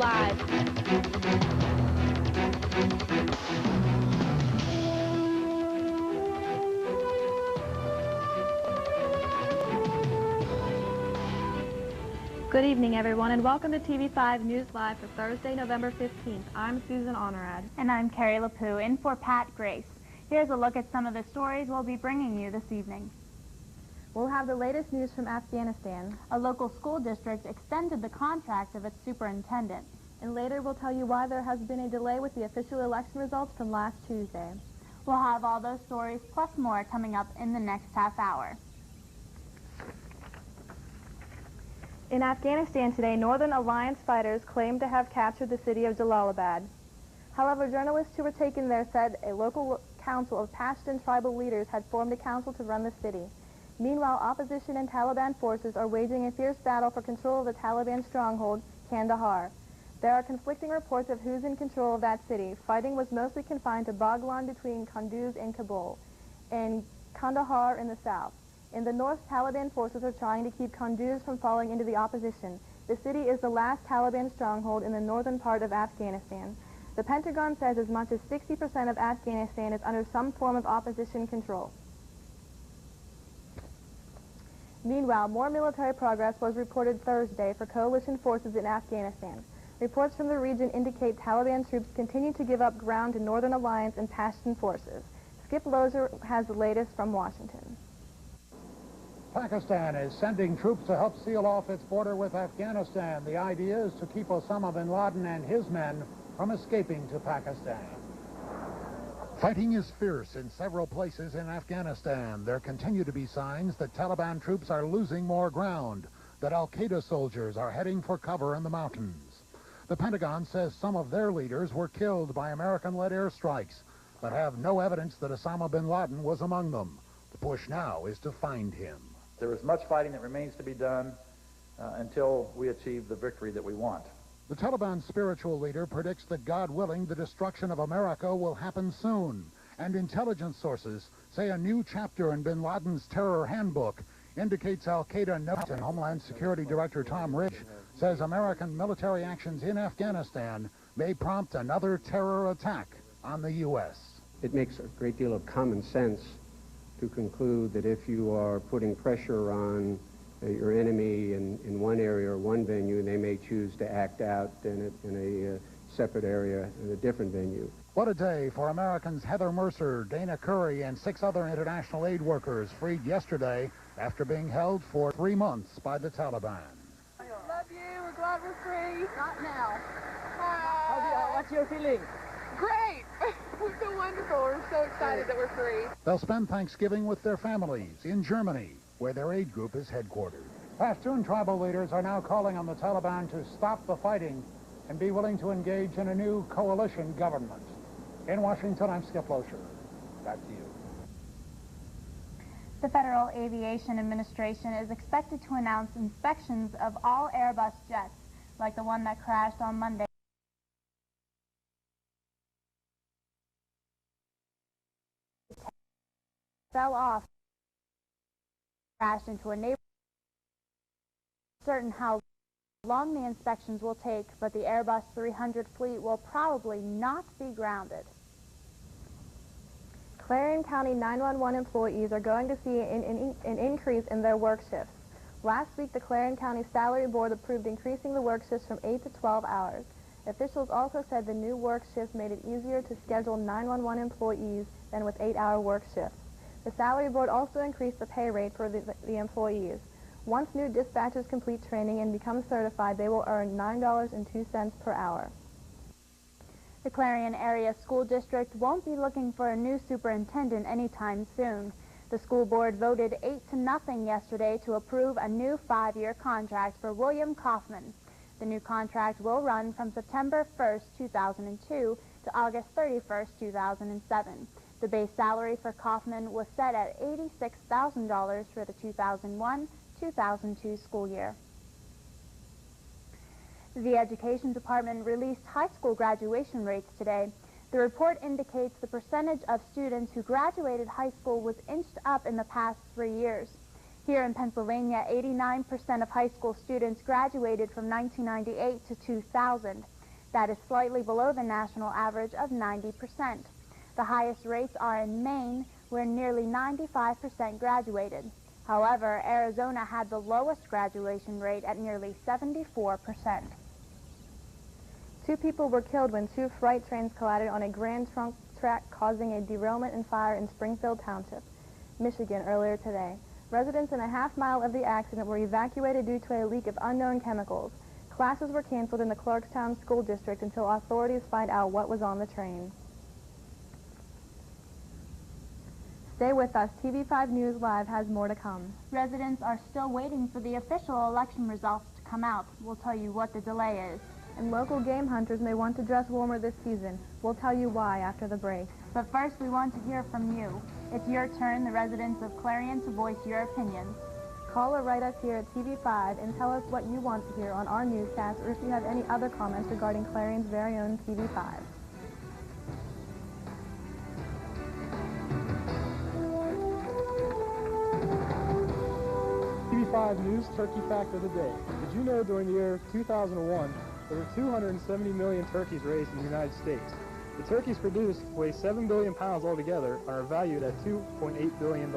Live. Good evening, everyone, and welcome to TV5 News Live for Thursday, November 15th. I'm Susan Honorad. And I'm Carrie LaPoo, in for Pat Grace. Here's a look at some of the stories we'll be bringing you this evening. We'll have the latest news from Afghanistan. A local school district extended the contract of its superintendent. And later we'll tell you why there has been a delay with the official election results from last Tuesday. We'll have all those stories plus more coming up in the next half hour. In Afghanistan today, Northern Alliance fighters claimed to have captured the city of Jalalabad. However, journalists who were taken there said a local council of Pashtun tribal leaders had formed a council to run the city. Meanwhile, opposition and Taliban forces are waging a fierce battle for control of the Taliban stronghold, Kandahar. There are conflicting reports of who's in control of that city. Fighting was mostly confined to Baghlan between Kunduz and Kabul, and Kandahar in the south. In the north, Taliban forces are trying to keep Kunduz from falling into the opposition. The city is the last Taliban stronghold in the northern part of Afghanistan. The Pentagon says as much as 60% of Afghanistan is under some form of opposition control. Meanwhile, more military progress was reported Thursday for coalition forces in Afghanistan. Reports from the region indicate Taliban troops continue to give up ground to Northern Alliance and Pashtun forces. Skip Lozer has the latest from Washington. Pakistan is sending troops to help seal off its border with Afghanistan. The idea is to keep Osama bin Laden and his men from escaping to Pakistan. Fighting is fierce in several places in Afghanistan. There continue to be signs that Taliban troops are losing more ground, that al-Qaeda soldiers are heading for cover in the mountains. The Pentagon says some of their leaders were killed by American-led airstrikes, but have no evidence that Osama bin Laden was among them. The push now is to find him. There is much fighting that remains to be done until we achieve the victory that we want. The Taliban spiritual leader predicts that, God willing, the destruction of America will happen soon. And intelligence sources say a new chapter in bin Laden's terror handbook indicates al-Qaeda knows. And Homeland Security Director Tom Ridge says American military actions in Afghanistan may prompt another terror attack on the U.S. It makes a great deal of common sense to conclude that if you are putting pressure on your enemy in one area or one venue, they may choose to act out in a separate area in a different venue. What a day for Americans Heather Mercer, Dana Curry, and 6 other international aid workers freed yesterday after being held for 3 months by the Taliban. Love you. We're glad we're free. Not now. What's your feeling? Great. We feel wonderful. We're so excited that we're free. They'll spend Thanksgiving with their families in Germany, where their aid group is headquartered. Pashtun tribal leaders are now calling on the Taliban to stop the fighting and be willing to engage in a new coalition government. In Washington, I'm Skip Lozer. Back to you. The Federal Aviation Administration is expected to announce inspections of all Airbus jets, like the one that crashed on Monday. Fell off, crashed into a neighborhood. Certain how long the inspections will take, but the Airbus 300 fleet will probably not be grounded. Clarion County 911 employees are going to see an increase in their work shifts. Last week, the Clarion County Salary Board approved increasing the work shifts from 8 to 12 hours. Officials also said the new work shifts made it easier to schedule 911 employees than with 8-hour work shifts. The Salary Board also increased the pay rate for the employees. Once new dispatchers complete training and become certified, they will earn $9.02 per hour. The Clarion Area School District won't be looking for a new superintendent anytime soon. The school board voted 8-0 yesterday to approve a new 5-year contract for William Kaufman. The new contract will run from September 1st, 2002 to August 31st, 2007. The base salary for Kaufman was set at $86,000 for the 2001-2002 school year. The Education Department released high school graduation rates today. The report indicates the percentage of students who graduated high school was inched up in the past 3 years. Here in Pennsylvania, 89% of high school students graduated from 1998 to 2000. That is slightly below the national average of 90%. The highest rates are in Maine, where nearly 95% graduated. However, Arizona had the lowest graduation rate at nearly 74%. 2 people were killed when 2 freight trains collided on a Grand Trunk track, causing a derailment and fire in Springfield Township, Michigan, earlier today. Residents in a half-mile of the accident were evacuated due to a leak of unknown chemicals. Classes were canceled in the Clarkstown School District until authorities find out what was on the train. Stay with us. TV5 News Live has more to come. Residents are still waiting for the official election results to come out. We'll tell you what the delay is. And local game hunters may want to dress warmer this season. We'll tell you why after the break. But first, we want to hear from you. It's your turn, the residents of Clarion, to voice your opinions. Call or write us here at TV5 and tell us what you want to hear on our newscast, or if you have any other comments regarding Clarion's very own TV5. TV5 News Turkey Fact of the Day. Did you know during the year 2001, there were 270 million turkeys raised in the United States? The turkeys produced weigh 7 billion pounds altogether and are valued at $2.8 billion.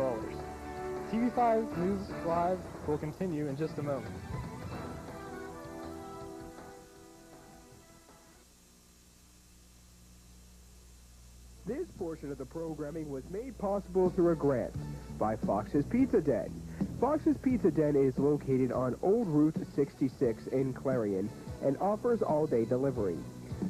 TV5 News Live will continue in just a moment. This portion of the programming was made possible through a grant by Fox's Pizza Den. Fox's Pizza Den is located on Old Route 66 in Clarion and offers all-day delivery.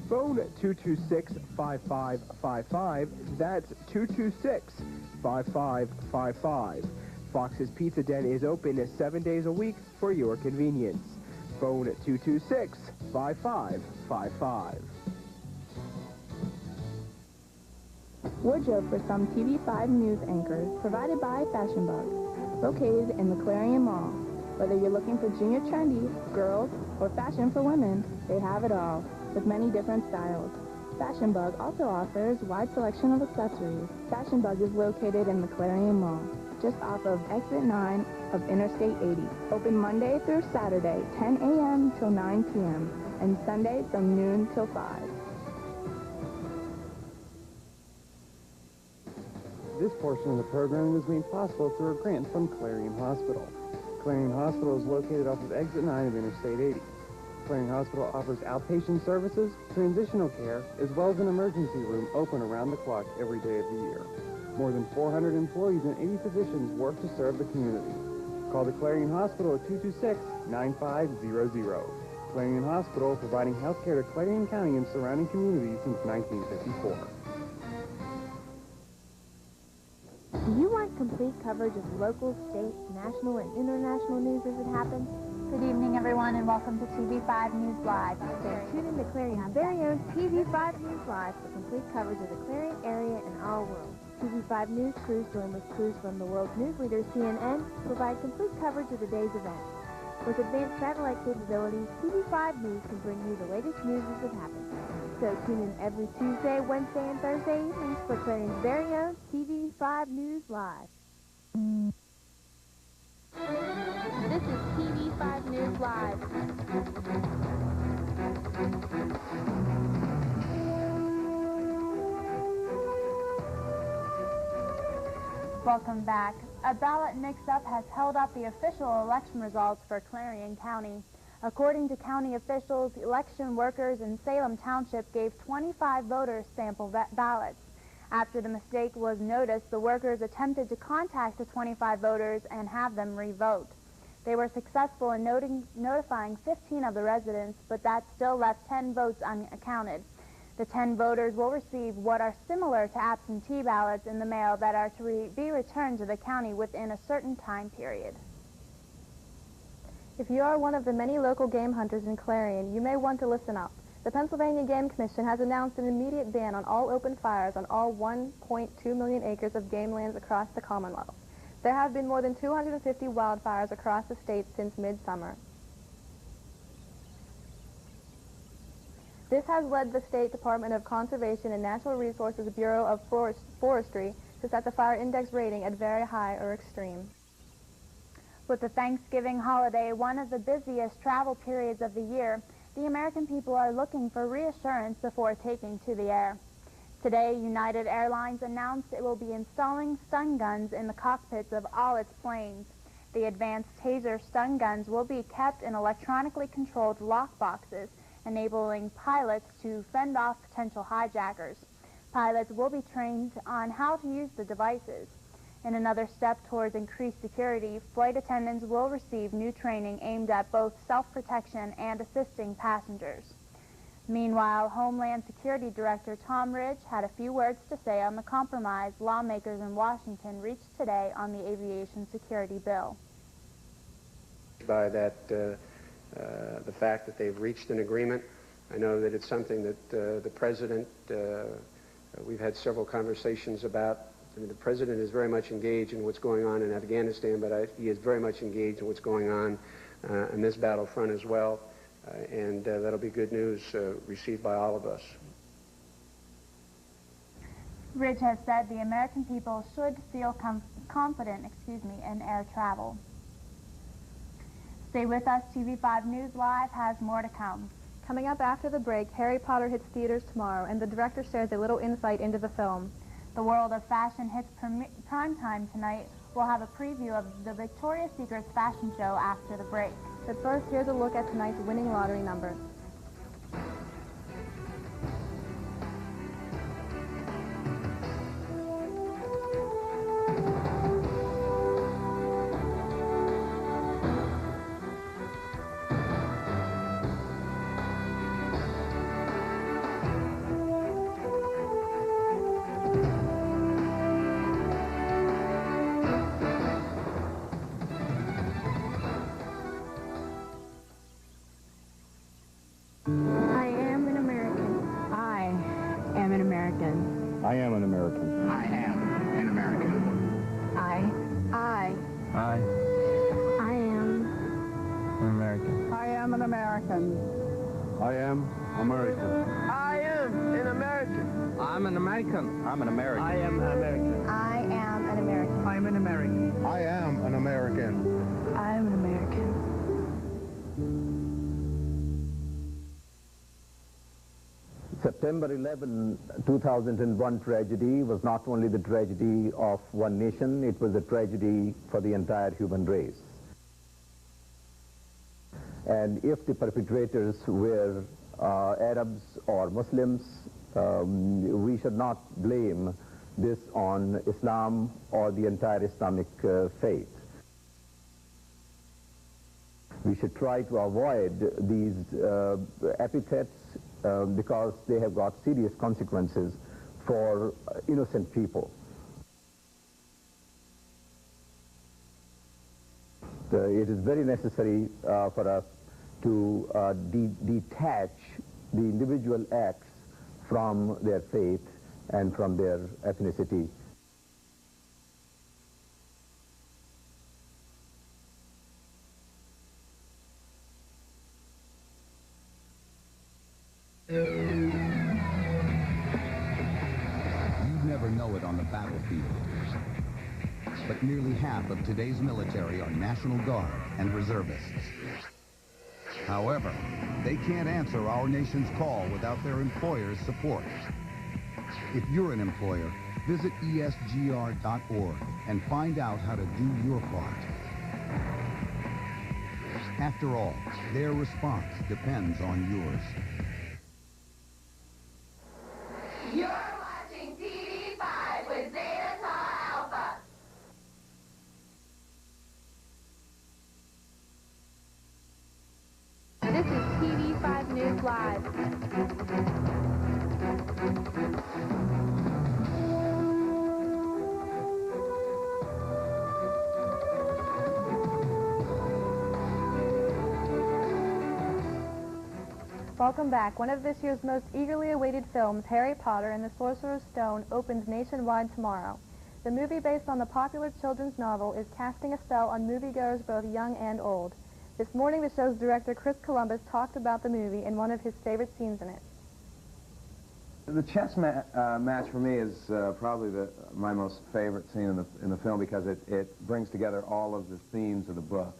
Phone 226-5555. That's 226-5555. Fox's Pizza Den is open 7 days a week for your convenience. Phone 226-5555. Wardrobe for some TV5 news anchors, provided by Fashion Bug, located in the Clarion Mall. Whether you're looking for junior trendy, girls, or fashion for women, they have it all, with many different styles. Fashion Bug also offers a wide selection of accessories. Fashion Bug is located in the Clarion Mall, just off of Exit 9 of Interstate 80. Open Monday through Saturday, 10 a.m. till 9 p.m., and Sunday from noon till 5. This portion of the program was made possible through a grant from Clarion Hospital. Clarion Hospital is located off of Exit 9 of Interstate 80. Clarion Hospital offers outpatient services, transitional care, as well as an emergency room open around the clock every day of the year. More than 400 employees and 80 physicians work to serve the community. Call the Clarion Hospital at 226-9500. Clarion Hospital, providing health care to Clarion County and surrounding communities since 1954. Do you want complete coverage of local, state, national, and international news as it happens? Good evening, everyone, and welcome to TV5 News Live. Then tune in to Clarion's very own TV5 News Live for complete coverage of the Clarion area and our world. TV5 News crews join with crews from the world's news leader, CNN, to provide complete coverage of the day's events. With advanced satellite capabilities, TV5 News can bring you the latest news as it happens. So tune in every Tuesday, Wednesday, and Thursday evenings for Clarion's very own TV5 News Live. This is TV5 News Live. Welcome back. A ballot mix-up has held up the official election results for Clarion County. According to county officials, election workers in Salem Township gave 25 voters sample ballots. After the mistake was noticed, the workers attempted to contact the 25 voters and have them re-vote. They were successful in notifying 15 of the residents, but that still left 10 votes unaccounted. The 10 voters will receive what are similar to absentee ballots in the mail that are to be returned to the county within a certain time period. If you are one of the many local game hunters in Clarion, you may want to listen up. The Pennsylvania Game Commission has announced an immediate ban on all open fires on all 1.2 million acres of game lands across the Commonwealth. There have been more than 250 wildfires across the state since midsummer. This has led the State Department of Conservation and Natural Resources Bureau of Forestry to set the fire index rating at very high or extreme. With the Thanksgiving holiday, one of the busiest travel periods of the year, the American people are looking for reassurance before taking to the air. Today, United Airlines announced it will be installing stun guns in the cockpits of all its planes. The advanced taser stun guns will be kept in electronically controlled lock boxes, enabling pilots to fend off potential hijackers. Pilots will be trained on how to use the devices. In another step towards increased security, flight attendants will receive new training aimed at both self-protection and assisting passengers. Meanwhile, Homeland Security Director Tom Ridge had a few words to say on the compromise lawmakers in Washington reached today on the aviation security bill. By that, the fact that they've reached an agreement. I know that it's something that the President, we've had several conversations about. I mean, the President is very much engaged in what's going on in Afghanistan, but he is very much engaged in what's going on this battlefront as well. And that'll be good news received by all of us. Ridge has said the American people should feel confident in air travel. Stay with us. TV5 News Live has more to come. Coming up after the break, Harry Potter hits theaters tomorrow, and the director shares a little insight into the film. The World of Fashion hits prime time tonight. We'll have a preview of the Victoria's Secret's fashion show after the break. But first, here's a look at tonight's winning lottery numbers. I am an American. I am an American. I am an American. I am an American. I am An American. I am an American. I am American. I am an American. I'm an American. I'm an American. I am an American. I am an American. I'm an American. I am an American. I'm an American. September 11, 2001 tragedy was not only the tragedy of one nation, it was a tragedy for the entire human race. And if the perpetrators were Arabs or Muslims, we should not blame this on Islam or the entire Islamic faith. We should try to avoid these epithets because they have got serious consequences for innocent people. It is very necessary for us to detach the individual acts from their faith and from their ethnicity. You'd never know it on the battlefield, but nearly half of today's military are National Guard and reservists. However, they can't answer our nation's call without their employer's support. If you're an employer, visit esgr.org and find out how to do your part. After all, their response depends on yours. You're watching TV5 with Zeta Tau Alpha. This is TV5 News Live. Welcome back. One of this year's most eagerly awaited films, Harry Potter and the Sorcerer's Stone, opens nationwide tomorrow. The movie, based on the popular children's novel, is casting a spell on moviegoers both young and old. This morning, the show's director, Chris Columbus, talked about the movie and one of his favorite scenes in it. The chess match for me is probably my most favorite scene in the film because it brings together all of the themes of the book.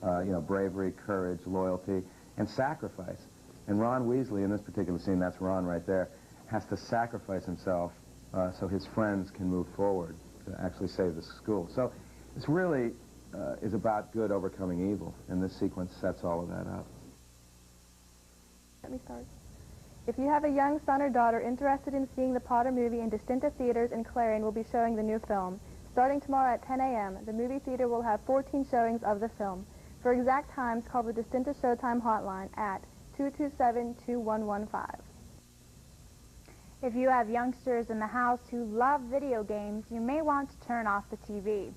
You know, bravery, courage, loyalty, and sacrifice. And Ron Weasley, in this particular scene, that's Ron right there, has to sacrifice himself so his friends can move forward to actually save the school. So it's really is about good overcoming evil, and this sequence sets all of that up. Let me start. If you have a young son or daughter interested in seeing the Potter movie in Distinta Theaters in Clarion, will be showing the new film. Starting tomorrow at 10 a.m., the movie theater will have 14 showings of the film. For exact times, call the Distinta Showtime hotline at 227-2115. If you have youngsters in the house who love video games, you may want to turn off the TV.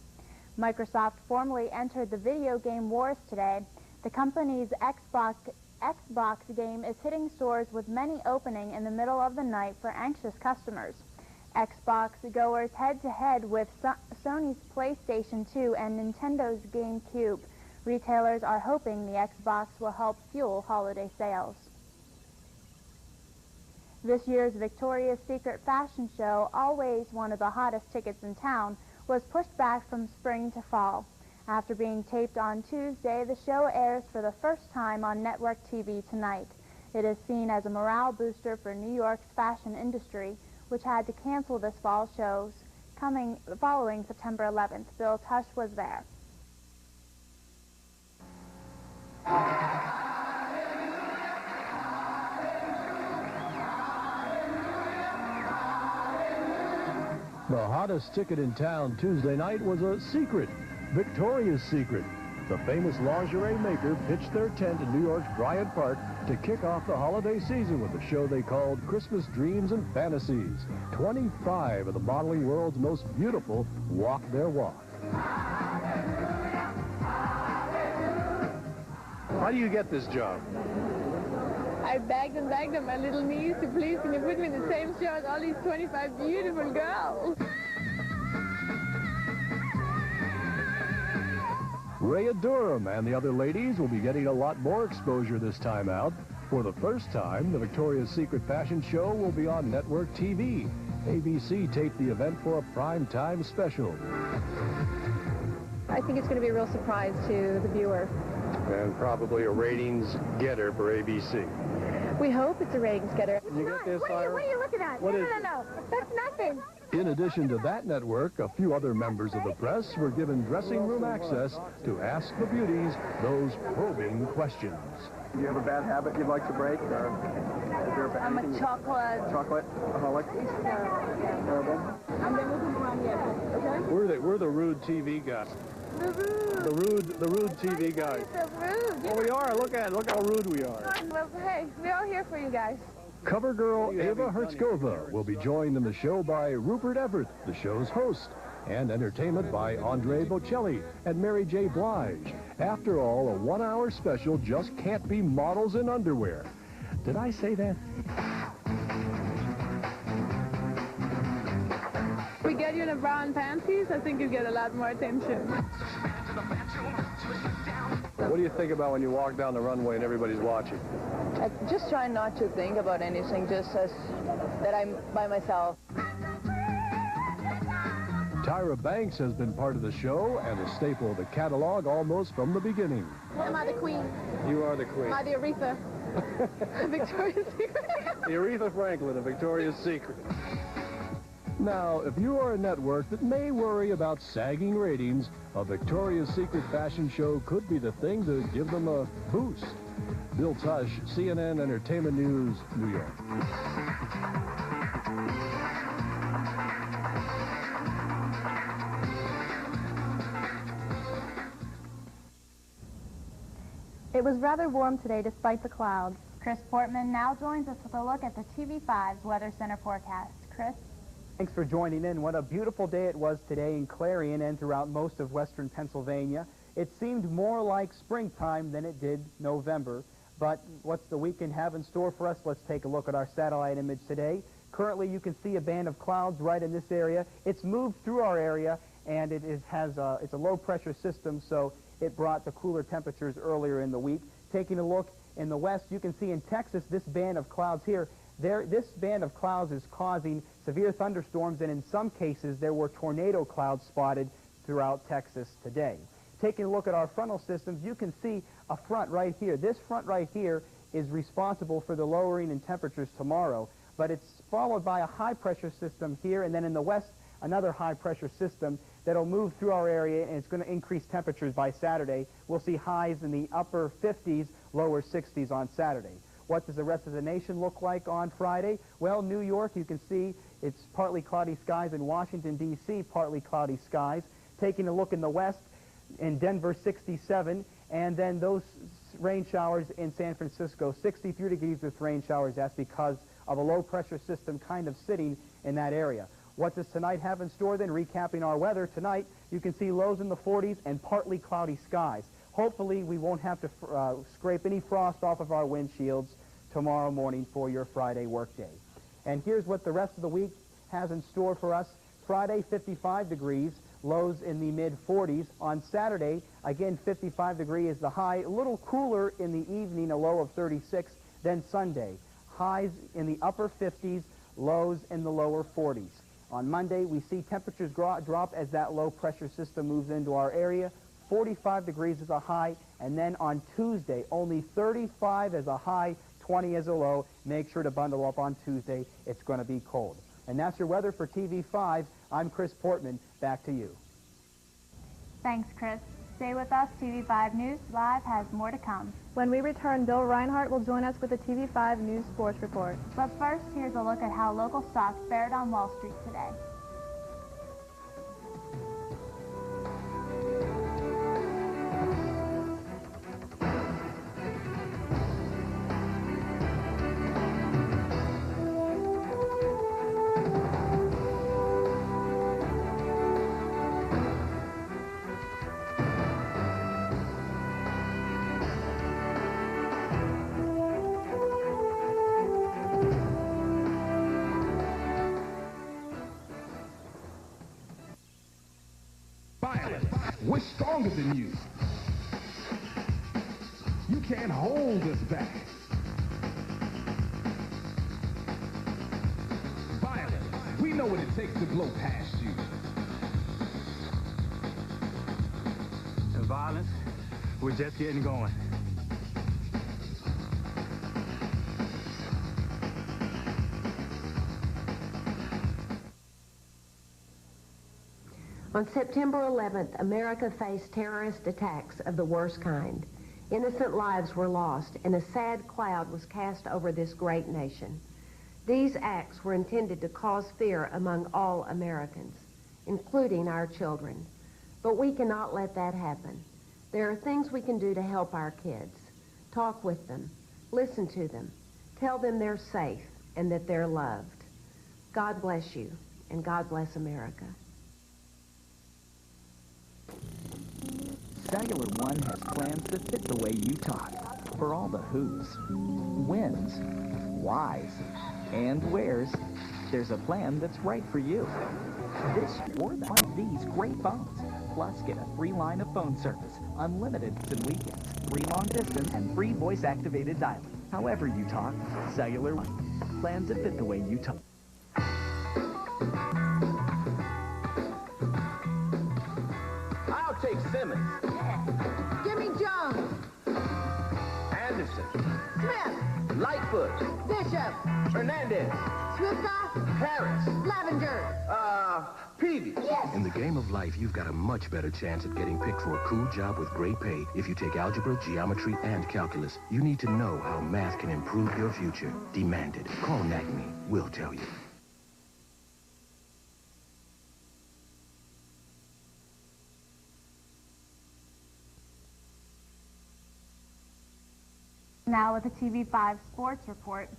Microsoft formally entered the video game wars today. The company's Xbox game is hitting stores with many opening in the middle of the night for anxious customers. Xbox goers head-to-head with Sony's PlayStation 2 and Nintendo's GameCube. Retailers are hoping the Xbox will help fuel holiday sales. This year's Victoria's Secret fashion show, always one of the hottest tickets in town, was pushed back from spring to fall. After being taped on Tuesday, the show airs for the first time on network TV tonight. It is seen as a morale booster for New York's fashion industry, which had to cancel this fall shows following September 11th. Bill Tush was there. The hottest ticket in town Tuesday night was a secret, Victoria's Secret. The famous lingerie maker pitched their tent in New York's Bryant Park to kick off the holiday season with a show they called Christmas Dreams and Fantasies. 25 of the modeling world's most beautiful walked their walk. How do you get this job? I begged and begged on my little knees to please can you put me in the same show as all these 25 beautiful girls. Rhea Durham and the other ladies will be getting a lot more exposure this time out. For the first time, the Victoria's Secret fashion show will be on network TV. ABC taped the event for a primetime special. I think it's going to be a real surprise to the viewer. And probably a ratings getter for ABC. We hope it's a ratings getter. Did you get this, Ira? What are you looking at? What is No. That's nothing. In addition to that network, a few other members of the press were given dressing room access to ask the beauties those probing questions. Do you have a bad habit you'd like to break? Or is there I'm a chocolate. Chocolate-aholic? Terrible. And then we'll come around the edges, okay? We're the rude TV guys. The rude TV guys. So rude. Oh, we are. Look how rude we are. Well, hey, we're all here for you guys. Cover girl Ava Hertzkova will be joined in the show by Rupert Everett, the show's host, and entertainment by Andre Bocelli and Mary J. Blige. After all, a one-hour special just can't be models in underwear. Did I say that? If we get you in a brown panties, I think you get a lot more attention. What do you think about when you walk down the runway and everybody's watching? I just try not to think about anything, just as that I'm by myself. Tyra Banks has been part of the show and a staple of the catalog almost from the beginning. Am I the queen? You are the queen. Am I the Aretha? Victoria's Secret? The Aretha Franklin of Victoria's Secret. Now, if you are a network that may worry about sagging ratings, a Victoria's Secret fashion show could be the thing to give them a boost. Bill Tush, CNN Entertainment News, New York. It was rather warm today despite the clouds. Chris Portman now joins us with a look at the TV5's Weather Center forecast. Chris? Thanks for joining in. What a beautiful day it was today in Clarion and throughout most of western Pennsylvania. It seemed more like springtime than it did November. But what's the weekend have in store for us? Let's take a look at our satellite image today. Currently, you can see a band of clouds right in this area. It's moved through our area, and it's a low-pressure system, so it brought the cooler temperatures earlier in the week. Taking a look in the west, you can see in Texas this band of clouds here. This band of clouds is causing severe thunderstorms, and in some cases there were tornado clouds spotted throughout Texas today. Taking a look at our frontal systems, you can see a front right here. This front right here is responsible for the lowering in temperatures tomorrow, but it's followed by a high-pressure system here, and then in the west, another high-pressure system that'll move through our area, and it's going to increase temperatures by Saturday. We'll see highs in the upper 50s, lower 60s on Saturday. What does the rest of the nation look like on Friday? Well, New York, you can see it's partly cloudy skies. In Washington, D.C., partly cloudy skies. Taking a look in the west, in Denver, 67, and then those rain showers in San Francisco, 63 degrees with rain showers. That's because of a low-pressure system kind of sitting in that area. What does tonight have in store then? Recapping our weather tonight, you can see lows in the 40s and partly cloudy skies. Hopefully, we won't have to scrape any frost off of our windshields tomorrow morning for your Friday workday. And here's what the rest of the week has in store for us. Friday, 55 degrees, lows in the mid-40s. On Saturday, again, 55 degrees is the high, a little cooler in the evening, a low of 36. Then Sunday, highs in the upper 50s, lows in the lower 40s. On Monday, we see temperatures drop as that low-pressure system moves into our area. 45 degrees is a high, and then on Tuesday, only 35 as a high, 20 as a low. Make sure to bundle up on Tuesday. It's going to be cold. And that's your weather for TV5. I'm Chris Portman. Back to you. Thanks, Chris. Stay with us. TV5 News Live has more to come. When we return, Bill Reinhart will join us with the TV5 News Sports Report. But first, here's a look at how local stocks fared on Wall Street today. We're stronger than you. You can't hold us back. Violence, we know what it takes to blow past you. And violence, we're just getting going. On September 11th, America faced terrorist attacks of the worst kind. Innocent lives were lost, and a sad cloud was cast over this great nation. These acts were intended to cause fear among all Americans, including our children. But we cannot let that happen. There are things we can do to help our kids. Talk with them, listen to them, tell them they're safe and that they're loved. God bless you, and God bless America. Cellular One has plans that fit the way you talk. For all the who's, whens, whys, and wheres, there's a plan that's right for you. This or that. Buy these great phones. Plus, get a free line of phone service, unlimited and weekends, free long distance, and free voice-activated dialing. However you talk, Cellular One. Plans that fit the way you talk. I'll take Simmons. Jimmy Jones. Anderson. Smith. Lightfoot. Bishop. Hernandez. Swifka. Harris. Lavender. Peavy. Yes. In the game of life, you've got a much better chance at getting picked for a cool job with great pay if you take algebra, geometry, and calculus. You need to know how math can improve your future. Demand it. Call Acme. We'll tell you. Now with the TV5 Sports Report.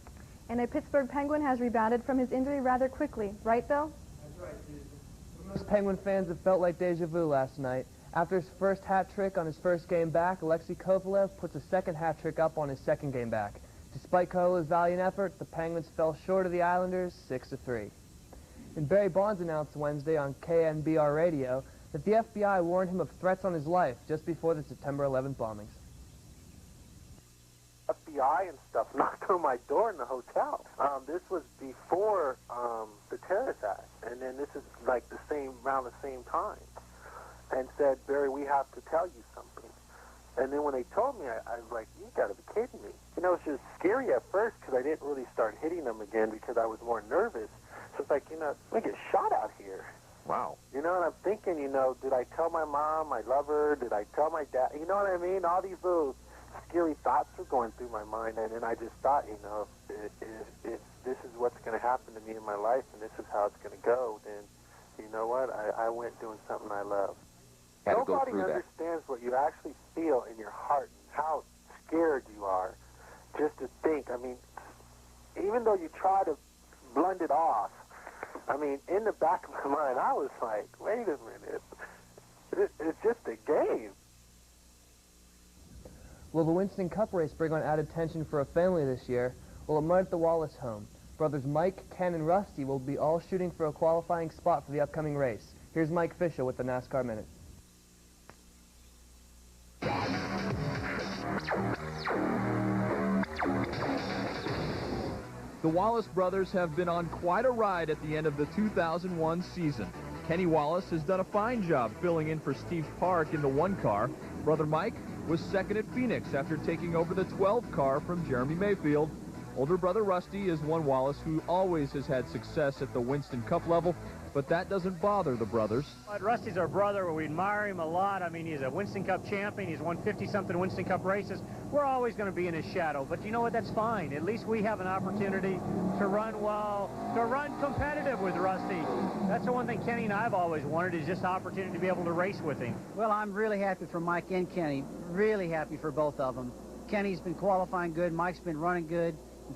And a Pittsburgh Penguin has rebounded from his injury rather quickly. Right, Bill? That's right, Susan. Most Penguin fans have felt like deja vu last night. After his first hat trick on his first game back, Alexei Kovalev puts a second hat trick up on his second game back. Despite Kovalev's valiant effort, the Penguins fell short of the Islanders 6-3. And Barry Bonds announced Wednesday on KNBR radio that the FBI warned him of threats on his life just before the September 11th bombings. FBI and stuff knocked on my door in the hotel. This was before the terrorist act, and then this is like around the same time, and said, Barry, we have to tell you something. And then when they told me, I was like, you got to be kidding me. You know, it was just scary at first because I didn't really start hitting them again because I was more nervous. So it's like, you know, I'm going to get shot out here. Wow. You know, and I'm thinking, you know, did I tell my mom I love her? Did I tell my dad? You know what I mean? All these little scary thoughts were going through my mind. And then I just thought, you know, if this is what's going to happen to me in my life and this is how it's going to go, then you know what? I went doing something I love. Nobody understands what you actually feel in your heart and how scared you are just to think. I mean, even though you try to blend it off, I mean, in the back of my mind, I was like, wait a minute. It's just a game. Will the Winston Cup race bring on added tension for a family this year? Will it mark the Wallace home? Brothers Mike, Ken, and Rusty will be all shooting for a qualifying spot for the upcoming race. Here's Mike Fisher with the NASCAR Minute. The Wallace brothers have been on quite a ride at the end of the 2001 season. Kenny Wallace has done a fine job filling in for Steve Park in the 1 car. Brother Mike was second at Phoenix after taking over the 12 car from Jeremy Mayfield. Older brother Rusty is one Wallace who always has had success at the Winston Cup level, but that doesn't bother the brothers. Rusty's our brother. We admire him a lot. I mean, he's a Winston Cup champion. He's won 50-something Winston Cup races. We're always going to be in his shadow, but you know what? That's fine. At least we have an opportunity to run well, to run competitive with Rusty. That's the one thing Kenny and I have always wanted, is just the opportunity to be able to race with him. Well, I'm really happy for Mike and Kenny. Really happy for both of them. Kenny's been qualifying good. Mike's been running good.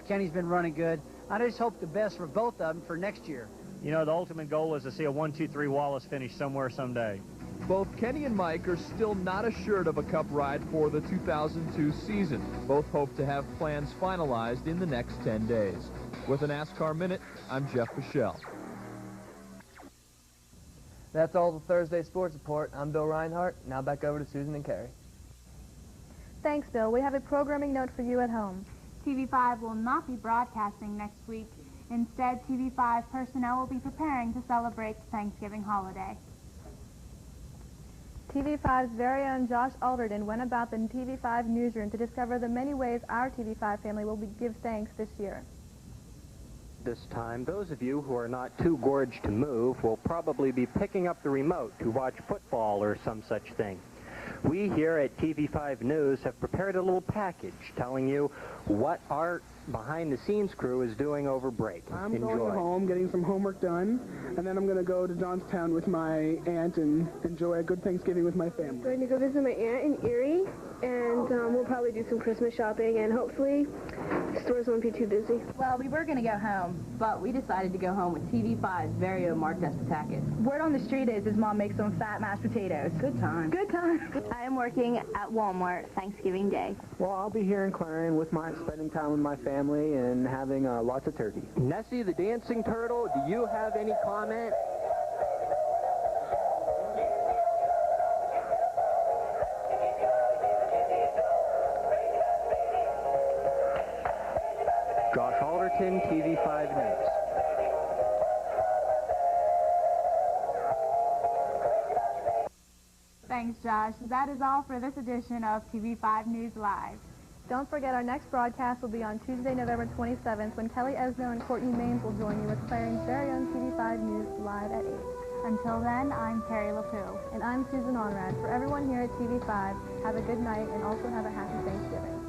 Kenny's been running good. I just hope the best for both of them for next year. You know, the ultimate goal is to see a 1-2-3 Wallace finish somewhere someday. Both Kenny and Mike are still not assured of a Cup ride for the 2002 season. Both hope to have plans finalized in the next 10 days. With a NASCAR Minute, I'm Jeff Fischel. That's all the Thursday Sports Report. I'm Bill Reinhart. Now back over to Susan and Carrie. Thanks, Bill. We have a programming note for you at home. TV5 will not be broadcasting next week. Instead, TV5 personnel will be preparing to celebrate the Thanksgiving holiday. TV5's very own Josh Alderton went about the TV5 newsroom to discover the many ways our TV5 family will give thanks this year. This time, those of you who are not too gorged to move will probably be picking up the remote to watch football or some such thing. We here at TV5 News have prepared a little package telling you what our behind-the-scenes crew is doing over break. I'm going home, getting some homework done, and then I'm going to go to Johnstown with my aunt and enjoy a good Thanksgiving with my family. I'm going to go visit my aunt in Erie, and we'll probably do some Christmas shopping, and hopefully stores won't be too busy. Well, we were going to go home, but we decided to go home with TV5's very own Mark Despotakis. Word on the street is his mom makes some fat mashed potatoes. Good time. Good time. I am working at Walmart Thanksgiving Day. Well, I'll be here in Clarion with spending time with my family and having lots of turkey. Nessie the Dancing Turtle, do you have any comment? Josh Alderton, TV5 News. Thanks, Josh. That is all for this edition of TV5 News Live. Don't forget, our next broadcast will be on Tuesday, November 27th, when Kelly Esno and Courtney Maines will join you with Clarion's very own TV5 News Live at 8. Until then, I'm Carrie LaPoo. And I'm Susan Onrad. For everyone here at TV5, have a good night and also have a happy Thanksgiving.